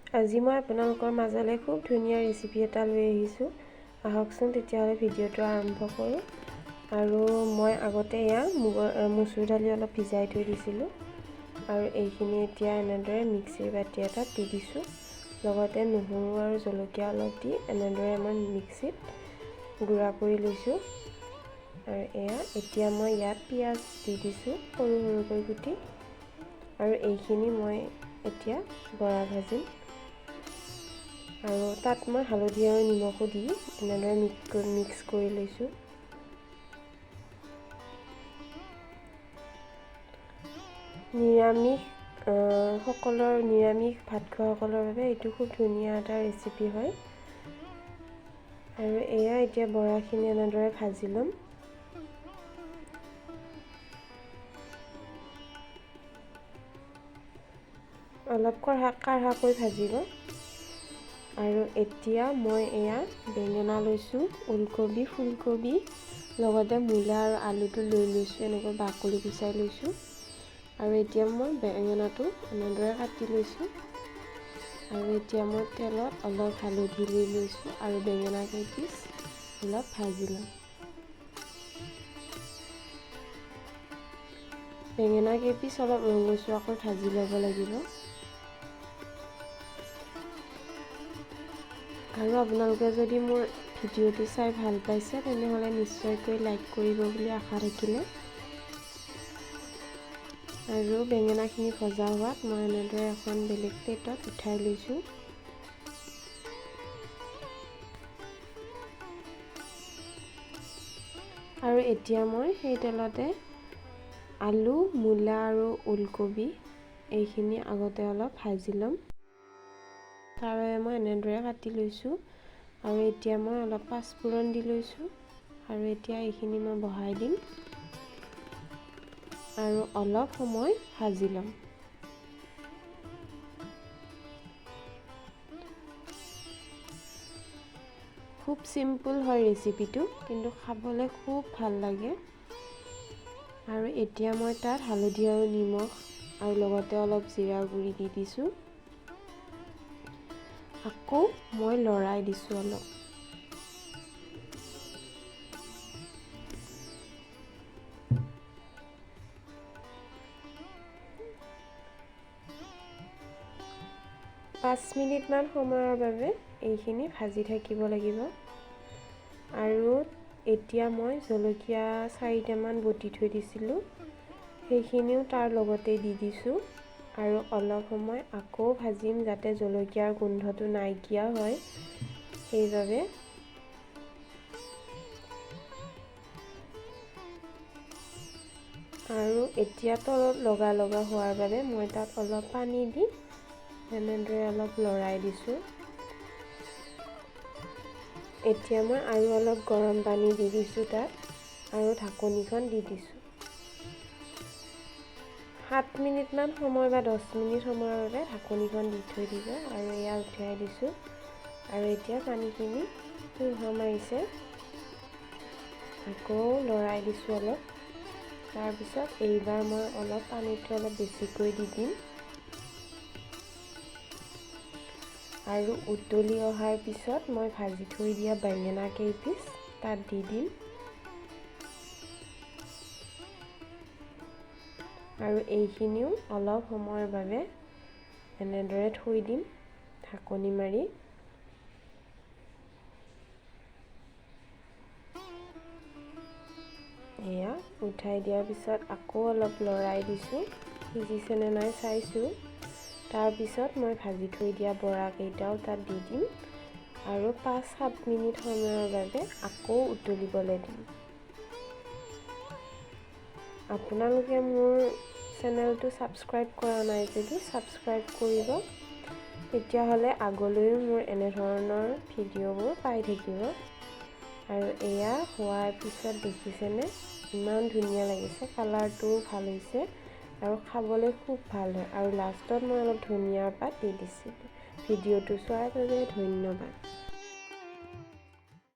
আজি মই আপোনালোকৰ মাজলৈ খুব ধুনীয়া ৰেচিপি এটা লৈ আহিছোঁ। আহকচোন তেতিয়াহ'লে ভিডিঅ'টো আৰম্ভ কৰোঁ। আৰু মই আগতে মচুৰ দালি অলপ ভিজাই থৈ দিছিলোঁ আৰু এইখিনি এতিয়া এনেদৰে মিক্সিৰ বাতি এটাত দি দিছোঁ। লগতে নহৰু আৰু জলকীয়া অলপ দি এনেদৰে মই মিক্সিত গুড়া কৰি লৈছোঁ। আৰু এতিয়া মই ইয়াত পিঁয়াজ দি দিছোঁ সৰু সৰুকৈ কুটি। আৰু এইখিনি মই এতিয়া বৰা ভাজিম। আৰু তাত মই হালধি আৰু নিমখো দি এনেদৰে মিক্স কৰি লৈছোঁ। নিৰামিষ ভাত খোৱাসকলৰ বাবে এইটো খুব ধুনীয়া এটা ৰেচিপি হয়। আৰু এতিয়া বৰাখিনি এনেদৰে ভাজি ল'ম। অলপ কাঢ়াকৈ ভাজিব। আৰু এতিয়া মই বেঙেনা লৈছোঁ, ওলকবি, ফুলকবি, লগতে মূলা আৰু আলুটো লৈ লৈছোঁ, এনেকৈ বাকলি গুচাই লৈছোঁ। আৰু এতিয়া মই বেঙেনাটো এনেদৰে কাটি লৈছোঁ। আৰু এতিয়া মই তেলত অলপ হালধি লৈ লৈছোঁ আৰু বেঙেনা কেইপিচ অলপ ভাজি ল'ম। বেঙেনা কেইপিচ অলপ ৰঙচুৱাকৈ ভাজি ল'ব লাগিব। আৰু আপোনালোকে যদি মোৰ ভিডিঅ'টো চাই ভাল পাইছে তেনেহ'লে নিশ্চয়কৈ লাইক কৰিব বুলি আশা থাকিলে। আৰু বেঙেনাখিনি ভজা হোৱাত মই এনেদৰে এখন বেলেগ প্লেটত উঠাই লৈছোঁ। আৰু এতিয়া মই সেই তেলতে আলু, মূলা আৰু ওলকবি এইখিনি আগতে অলপ ভাজি ল'ম। তাৰ বাবে মই এনেদৰে কাটি লৈছোঁ। আৰু এতিয়া মই অলপ পাঁচফোৰণ দি লৈছোঁ। আৰু এতিয়া এইখিনি মই বহাই দিম আৰু অলপ সময় ভাজি ল'ম। খুব চিম্পুল হয় ৰেচিপিটো, কিন্তু খাবলৈ খুব ভাল লাগে। আৰু এতিয়া মই তাত হালধি আৰু নিমখ আৰু লগতে অলপ জিৰা গুড়ি দি দিছোঁ। আকৌ মই লৰাই দিছোঁ অলপ। পাঁচ মিনিটমান সময়ৰ বাবে এইখিনি ভাজি থাকিব লাগিব। আৰু এতিয়া মই জলকীয়া 4টামান বটি থৈ দিছিলোঁ, সেইখিনিও তাৰ লগতে দি দিছোঁ। আৰু অলপ সময় আকৌ ভাজিম যাতে জলকীয়াৰ গোন্ধটো নাইকিয়া হয়, সেইবাবে। আৰু এতিয়া তলত লগা হোৱাৰ বাবে মই তাত অলপ পানী দি এনেদৰে অলপ লৰাই দিছোঁ। এতিয়া মই আৰু অলপ গৰম পানী দি দিছোঁ তাত আৰু ঢাকনিখন দি দিছোঁ। 7 মিনিটমান সময় বা 10 মিনিট সময়ৰ বাবে ঢাকনিখন দি থৈ দিব। আৰু উঠাই দিছোঁ। আৰু এতিয়া পানীখিনি চুহা মাৰিছে, আকৌ লৰাই দিছোঁ অলপ। তাৰপিছত এইবাৰ মই অলপ পানীটো অলপ বেছিকৈ দি দিম। আৰু উতলি অহাৰ পিছত মই ভাজি থৈ দিয়া বেঙেনা কেইপিচ তাত দি দিম। আৰু এইখিনিও অলপ সময়ৰ বাবে এনেদৰে থৈ দিম ঢাকনি মাৰি। উঠাই দিয়াৰ পিছত আকৌ অলপ লৰাই দিছোঁ, সিজিছেনে নাই চাইছোঁ। তাৰপিছত মই ভাজি থৈ দিয়া বৰাকেইটাও তাত দি দিম আৰু 5-7 মিনিট সময়ৰ বাবে আকৌ উতলিবলৈ দিম। আপোনালোকে মোৰ চেনেলটো ছাবস্ক্ৰাইব কৰা নাই যদি ছাবস্ক্ৰাইব কৰিব, তেতিয়াহ'লে আগলৈও মোৰ এনেধৰণৰ ভিডিঅ'বোৰ পাই থাকিব। আৰু হোৱাৰ পিছত দেখিছেনে ইমান ধুনীয়া লাগিছে, কালাৰটোও ভাল হৈছে আৰু খাবলৈ খুব ভাল হয়। আৰু লাষ্টত মই অলপ ধনিয়াৰ পাত দি দিছিলোঁ। ভিডিঅ'টো চোৱাৰ বাবে ধন্যবাদ।